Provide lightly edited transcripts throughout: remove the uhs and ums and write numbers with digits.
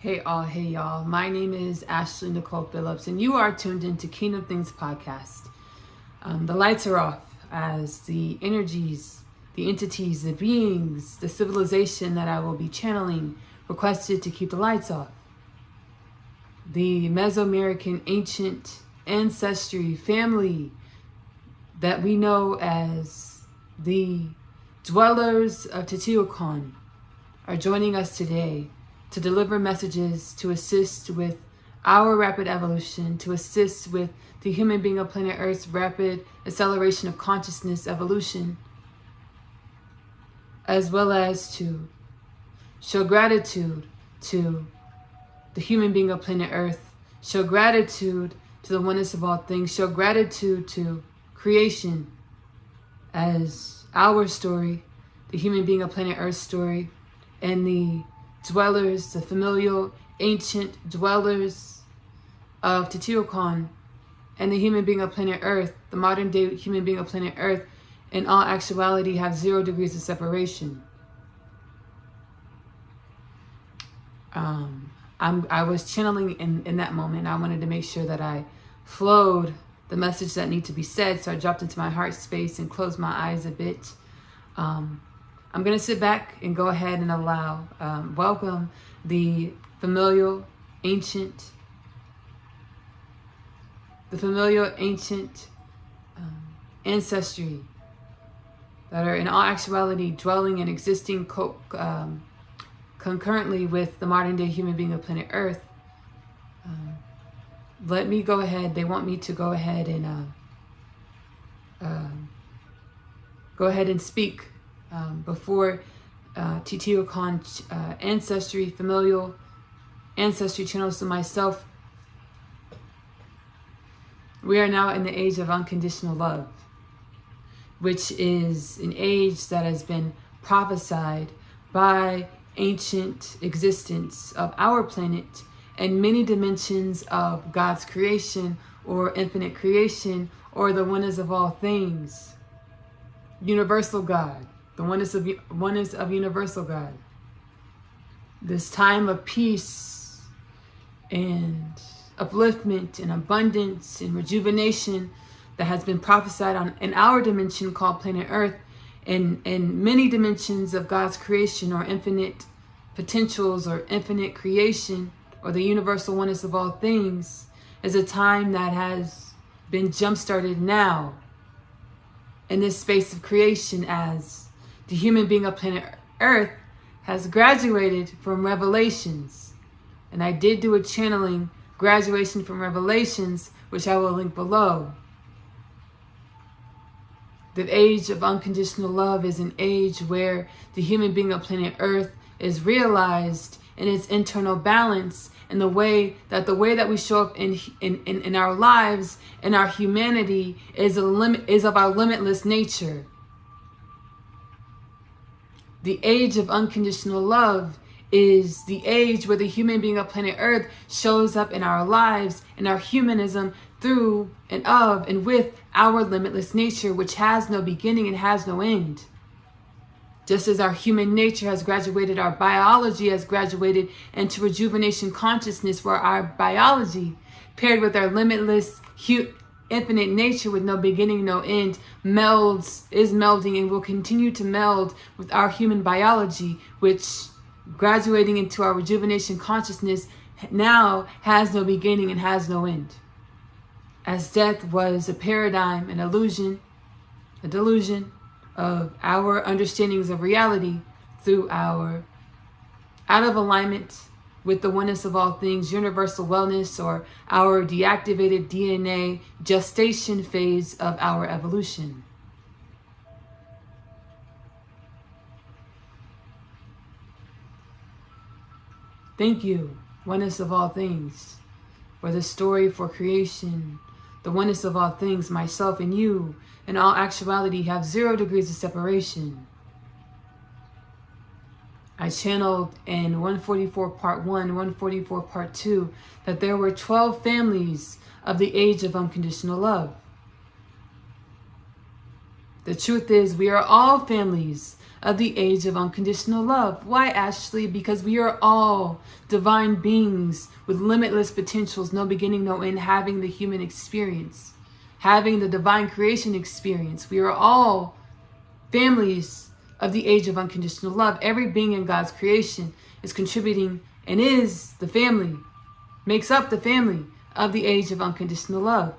Hey y'all. My name is Ashley-Nicole Phillips, and you are tuned into Kingdom Things Podcast. The lights are off as the energies, the entities, the beings, the civilization that I will be channeling requested to keep the lights off. The Mesoamerican ancient ancestry family that we know as the dwellers of Teotihuacan are joining us today to deliver messages to assist with our rapid evolution, to assist with the human being of planet Earth's rapid acceleration of consciousness evolution, as well as to show gratitude to the human being of planet Earth, show gratitude to the oneness of all things, show gratitude to creation as our story, the human being of planet Earth's story, and the dwellers, the familial, ancient dwellers of Teotihuacan, and the human being of planet Earth, the modern day human being of planet Earth, in all actuality have 0 degrees of separation. I was channeling in that moment. I wanted to make sure that I flowed the message that needed to be said, so I dropped into my heart space and closed my eyes a bit. I'm going to sit back and go ahead and welcome the familial, ancient ancestry that are in all actuality dwelling and existing concurrently with the modern day human being of planet Earth. Let me go ahead. They want me to go ahead and speak before Teotihuacan ancestry, familial ancestry channels to myself. We are now in the age of unconditional love, which is an age that has been prophesied by ancient existence of our planet and many dimensions of God's creation or infinite creation or the oneness of all things. Universal God, the oneness of universal God. This time of peace and upliftment and abundance and rejuvenation that has been prophesied on in our dimension called planet Earth and many dimensions of God's creation or infinite potentials or infinite creation or the universal oneness of all things is a time that has been jump-started now in this space of creation as the human being of planet Earth has graduated from Revelations. And I did do a channeling graduation from Revelations, which I will link below. The age of unconditional love is an age where the human being of planet Earth is realized in its internal balance and the way that we show up in our lives and our humanity is of our limitless nature. The age of unconditional love is the age where the human being of planet Earth shows up in our lives and our humanism through and of and with our limitless nature, which has no beginning and has no end. Just as our human nature has graduated, our biology has graduated into rejuvenation consciousness, where our biology, paired with our limitless infinite nature with no beginning, no end, is melding and will continue to meld with our human biology, which graduating into our rejuvenation consciousness now has no beginning and has no end. As death was a paradigm, an illusion, a delusion of our understandings of reality through our out of alignment with the oneness of all things, universal wellness, or our deactivated DNA gestation phase of our evolution. Thank you, oneness of all things, for the story for creation, the oneness of all things, myself and you, in all actuality have 0 degrees of separation. I channeled in 144 part 1, 144 part 2, that there were 12 families of the age of unconditional love. The truth is, we are all families of the age of unconditional love. Why, Ashley? Because we are all divine beings with limitless potentials, no beginning, no end, having the human experience, having the divine creation experience. We are all families of the age of unconditional love. Every being in God's creation is contributing and is the family, makes up the family of the age of unconditional love.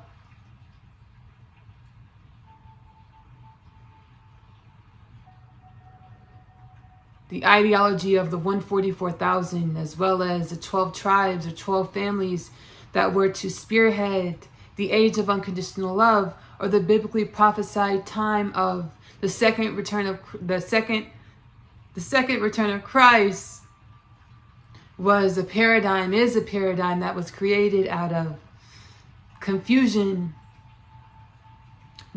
The ideology of the 144,000, as well as the 12 tribes or 12 families that were to spearhead the age of unconditional love, or the biblically prophesied time of the second return of Christ, was a paradigm, is a paradigm that was created out of confusion,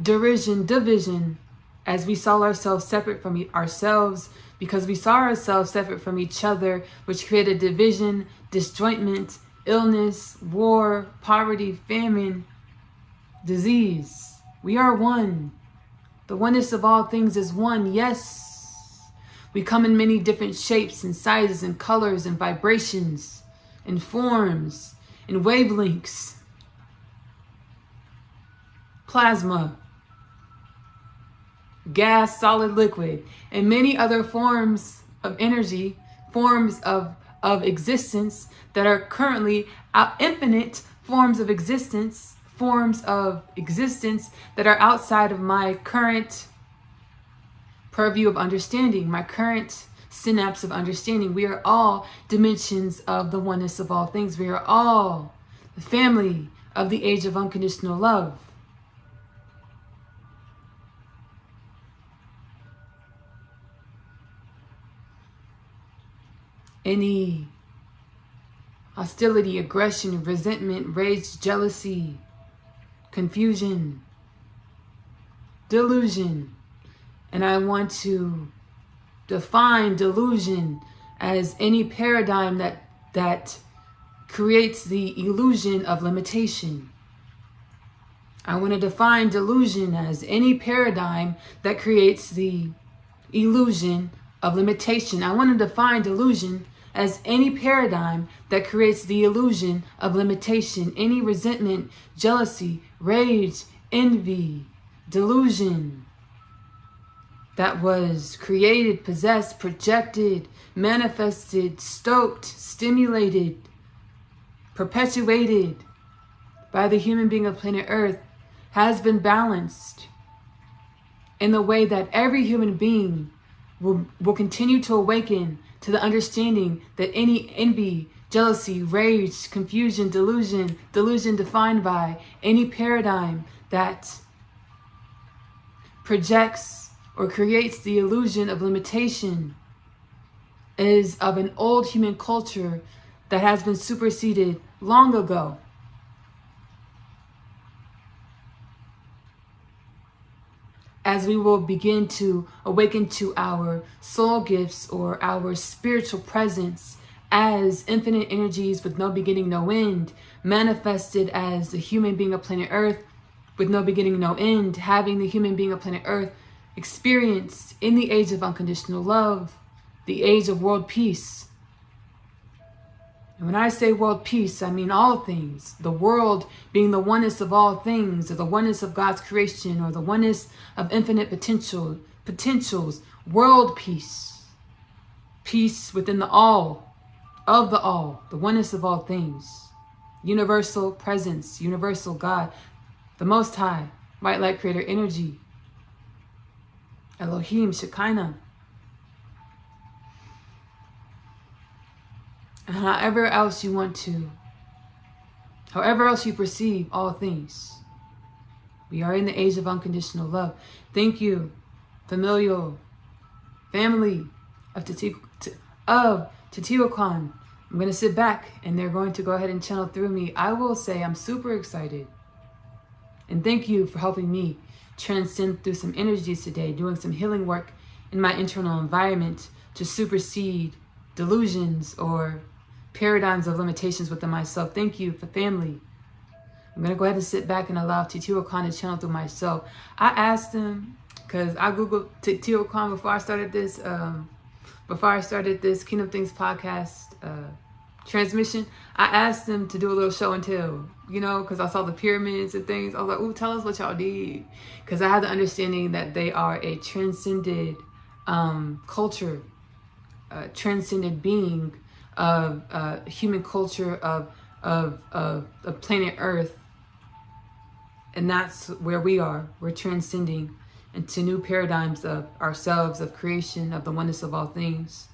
derision, division, as we saw ourselves separate from ourselves, because we saw ourselves separate from each other, which created division, disjointment, illness, war, poverty, famine, disease. We are one. The oneness of all things is one. Yes, we come in many different shapes and sizes and colors and vibrations and forms and wavelengths, plasma, gas, solid, liquid, and many other forms of energy, forms of existence that are currently infinite forms of existence that are outside of my current purview of understanding, my current synapse of understanding. We are all dimensions of the oneness of all things. We are all the family of the age of unconditional love. Any hostility, aggression, resentment, rage, jealousy, confusion, delusion. And I want to define delusion as any paradigm that creates the illusion of limitation. I want to define delusion as any paradigm that creates the illusion of limitation. I want to define delusion as any paradigm that creates the illusion of limitation. Any resentment, jealousy, rage, envy, delusion that was created, possessed, projected, manifested, stoked, stimulated, perpetuated by the human being of planet Earth has been balanced in the way that every human being will continue to awaken to the understanding that any envy, jealousy, rage, confusion, delusion defined by any paradigm that projects or creates the illusion of limitation is of an old human culture that has been superseded long ago. As we will begin to awaken to our soul gifts or our spiritual presence as infinite energies with no beginning, no end, manifested as the human being of planet Earth with no beginning, no end, having the human being of planet Earth experienced in the age of unconditional love, the age of world peace. And when I say world peace, I mean all things. The world being the oneness of all things, or the oneness of God's creation, or the oneness of infinite potentials. World peace. Peace within the all, of the all, the oneness of all things. Universal presence, universal God, the Most High, White Light Creator Energy. Elohim, Shekinah. And however else you perceive all things. We are in the age of unconditional love. Thank you, familial family of Teotihuacan. I'm going to sit back and they're going to go ahead and channel through me. I will say I'm super excited. And thank you for helping me transcend through some energies today, doing some healing work in my internal environment to supersede delusions or paradigms of limitations within myself. Thank you for family. I'm going to go ahead and sit back and allow Teotihuacan to channel through myself. I asked him because I googled Teotihuacan before I started this Kingdom Things podcast transmission. I asked them to do a little show and tell, you know, because I saw the pyramids and things. I was like, ooh, tell us what y'all did, because I had the understanding that they are a transcended culture, transcended being of human culture of planet Earth. And that's where we are. We're transcending into new paradigms of ourselves, of creation, of the oneness of all things.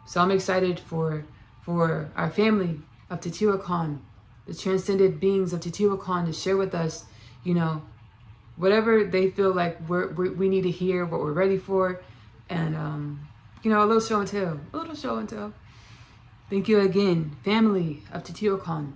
So I'm excited for our family of Teotihuacan, the transcended beings of Teotihuacan, to share with us, you know, whatever they feel like we need to hear, what we're ready for, and you know, a little show and tell, Thank you again, family of Teotihuacan.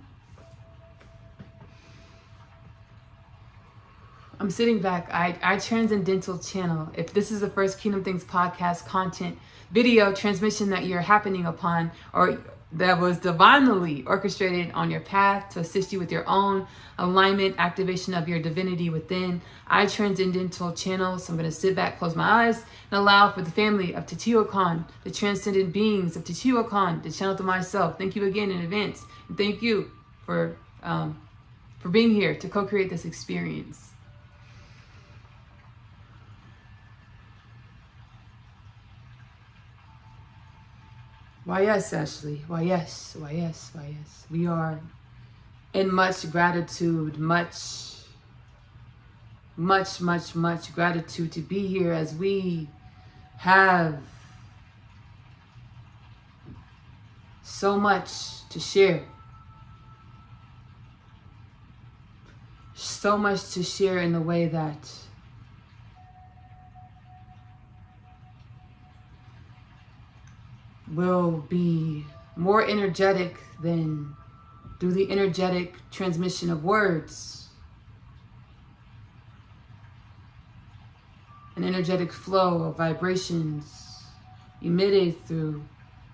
I'm sitting back. Our Transcendental Channel. If this is the first Kingdom Things podcast content video transmission that you're happening upon, or that was divinely orchestrated on your path to assist you with your own alignment, activation of your divinity within, our Transcendental Channel. So I'm going to sit back, close my eyes, and allow for the family of Teotihuacan, the transcendent beings of Teotihuacan, to channel to myself. Thank you again in advance, and thank you for being here to co-create this experience. Why yes, Ashley. Why yes. We are in much gratitude, much gratitude to be here, as we have so much to share. So much to share in the way that will be more energetic than through the energetic transmission of words. An energetic flow of vibrations emitted through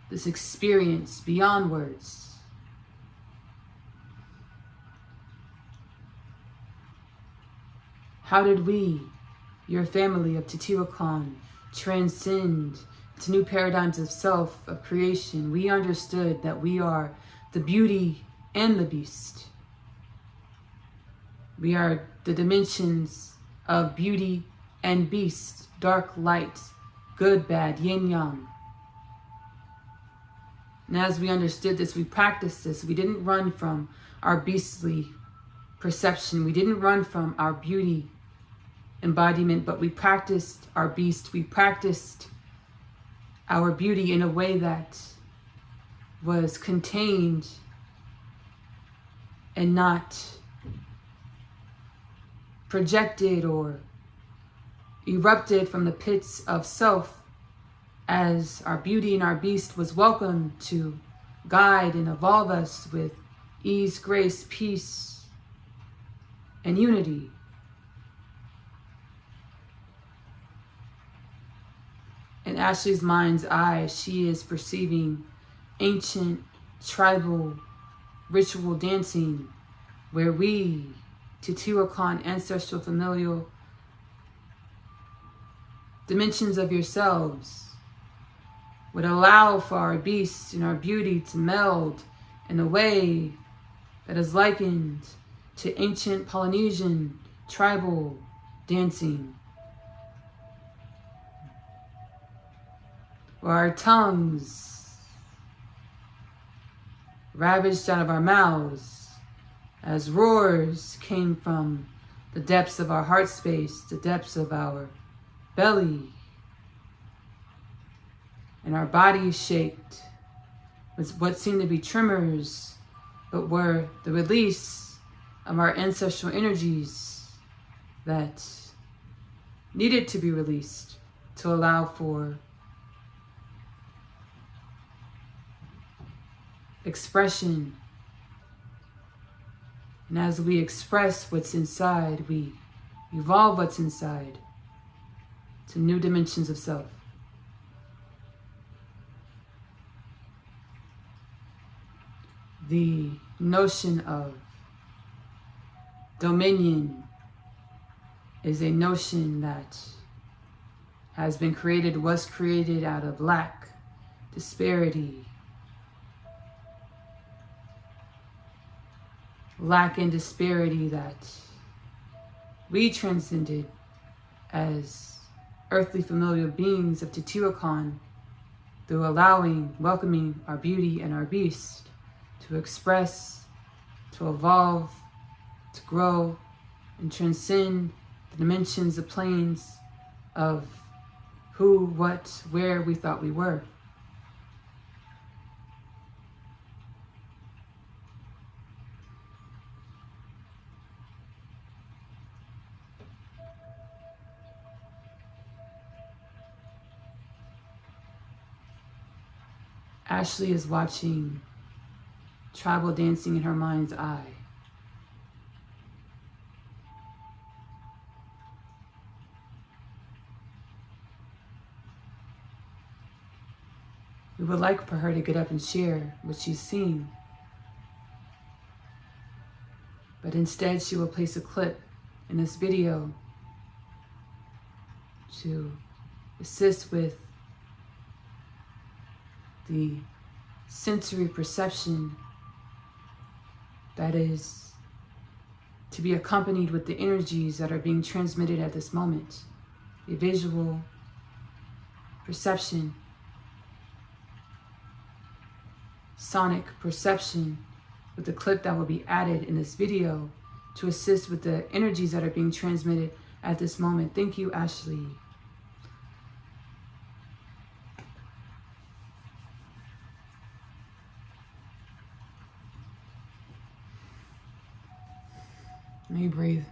this experience beyond words. How did we, your family of Teotihuacan, transcend to new paradigms of self, of creation? We understood that we are the beauty and the beast. We are the dimensions of beauty and beast, dark, light, good, bad, yin, yang. And as we understood this, we practiced this. We didn't run from our beastly perception. We didn't run from our beauty embodiment, but we practiced our beast. We practiced our beauty in a way that was contained and not projected or erupted from the pits of self, as our beauty and our beast was welcome to guide and evolve us with ease, grace, peace, and unity. In Ashley's mind's eye, she is perceiving ancient tribal ritual dancing, where we, Teotihuacan ancestral familial dimensions of yourselves, would allow for our beast and our beauty to meld in a way that is likened to ancient Polynesian tribal dancing, where our tongues ravaged out of our mouths as roars came from the depths of our heart space, the depths of our belly, and our bodies shaked with what seemed to be tremors, but were the release of our ancestral energies that needed to be released to allow for expression. And as we express what's inside, we evolve what's inside to new dimensions of self. The notion of dominion is a notion that has been created, was created out of lack, disparity, lack and disparity that we transcended as earthly familial beings of Teotihuacan through allowing, welcoming our beauty and our beast to express, to evolve, to grow, and transcend the dimensions, the planes of who, what, where we thought we were. Ashley is watching tribal dancing in her mind's eye. We would like for her to get up and share what she's seen. But instead, she will place a clip in this video to assist with the sensory perception that is to be accompanied with the energies that are being transmitted at this moment. The visual perception, sonic perception, with the clip that will be added in this video to assist with the energies that are being transmitted at this moment. Thank you, Ashley. Let me breathe.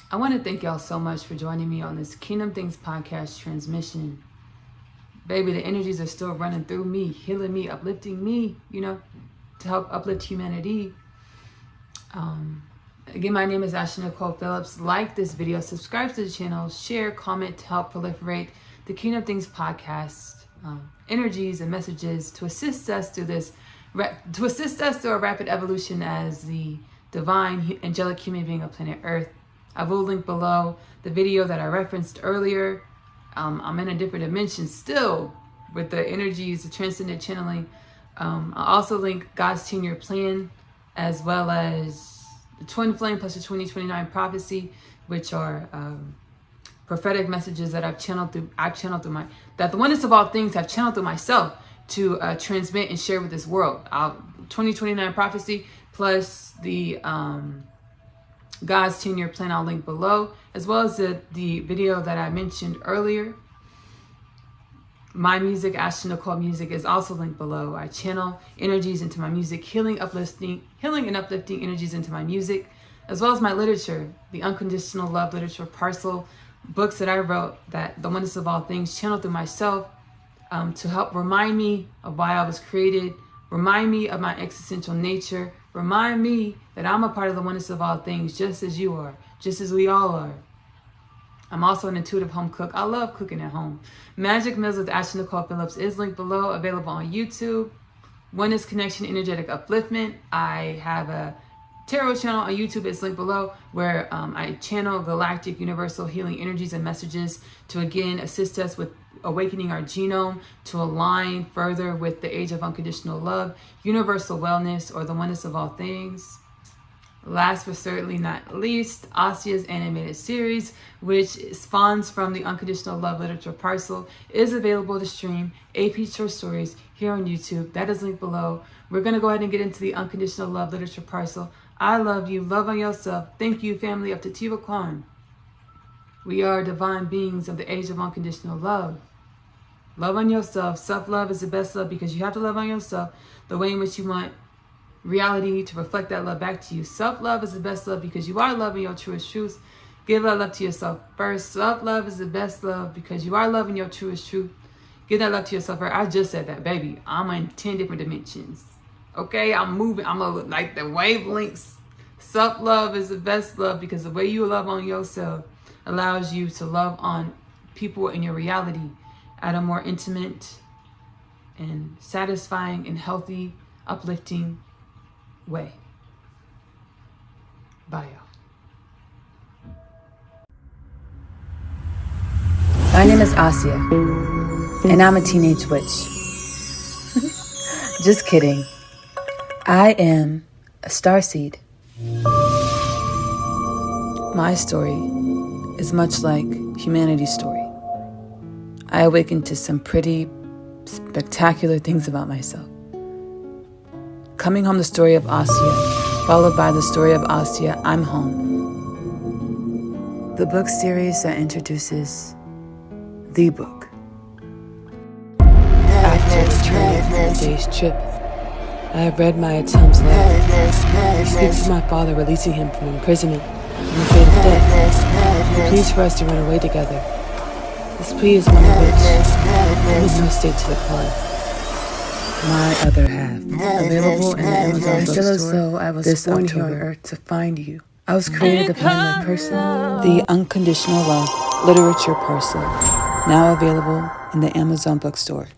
I want to thank y'all so much for joining me on this Kingdom Things podcast transmission. Baby, the energies are still running through me, healing me, uplifting me, to help uplift humanity. Again, my name is Ashley-Nicole Phillips. Like this video, subscribe to the channel, share, comment to help proliferate the Kingdom Things podcast energies and messages to assist us through this, through a rapid evolution as the divine angelic human being of planet Earth. I will link below the video that I referenced earlier. I'm in a different dimension still with the energies, the transcendent channeling. I'll also link God's 10-year plan, as well as the Twin Flame plus the 2029 prophecy, which are prophetic messages that I've channeled through that the oneness of all things have channeled through myself to transmit and share with this world. 2029 prophecy plus the God's 10-year plan, I'll link below, as well as the video that I mentioned earlier. My music, Ashley-Nicole music, is also linked below. I channel energies into my music, healing and uplifting energies into my music, as well as my literature, the Unconditional Love Literature Parcel, books that I wrote, that the oneness of all things channeled through myself to help remind me of why I was created, remind me of my existential nature, remind me that I'm a part of the oneness of all things, just as you are, just as we all are. I'm also an intuitive home cook. I love cooking at home. Magic Meals with Ashley-Nicole Phillips is linked below, available on YouTube. Oneness Connection Energetic Upliftment. I have a tarot channel on YouTube. It's linked below, where I channel galactic universal healing energies and messages to again assist us with awakening our genome to align further with the age of unconditional love, universal wellness, or the oneness of all things. Last but certainly not least, Asiyah's animated series, which spawns from the Unconditional Love Literature Parcel, is available to stream. AP Short Stories here on YouTube. That is linked below. We're going to go ahead and get into the Unconditional Love Literature Parcel. I love you. Love on yourself. Thank you, family of Teotihuacan. We are divine beings of the age of unconditional love. Love on yourself. Self-love is the best love, because you have to love on yourself the way in which you want reality to reflect that love back to you. Self-love is the best love, because you are loving your truest truth. Give that love to yourself first. Self-love is the best love, because you are loving your truest truth. Give that love to yourself first. I just said that, baby. I'm in 10 different dimensions Okay, I'm moving. I'm like the wavelengths. Self-love is the best love, because the way you love on yourself allows you to love on people in your reality at a more intimate and satisfying and healthy, uplifting way. Bye, y'all. My name is Asiyah, and I'm a teenage witch. Just kidding. I am a starseed. My story is much like humanity's story. I awakened to some pretty spectacular things about myself. Coming home, the story of Asiyah, followed by the story of Asiyah, I'm home. The book series that introduces the book. After returning from the day's trip, I have read my attempts letter. He speaks of my father releasing him from imprisonment and the fate of death. He pleads for us to run away together. This plea is one of which I make no stake to decline. My other half, available in the Amazon bookstore. I feel as though I was born here on earth to find you. I was created to find my person. The Unconditional Love Literature Parcel, now available in the Amazon bookstore.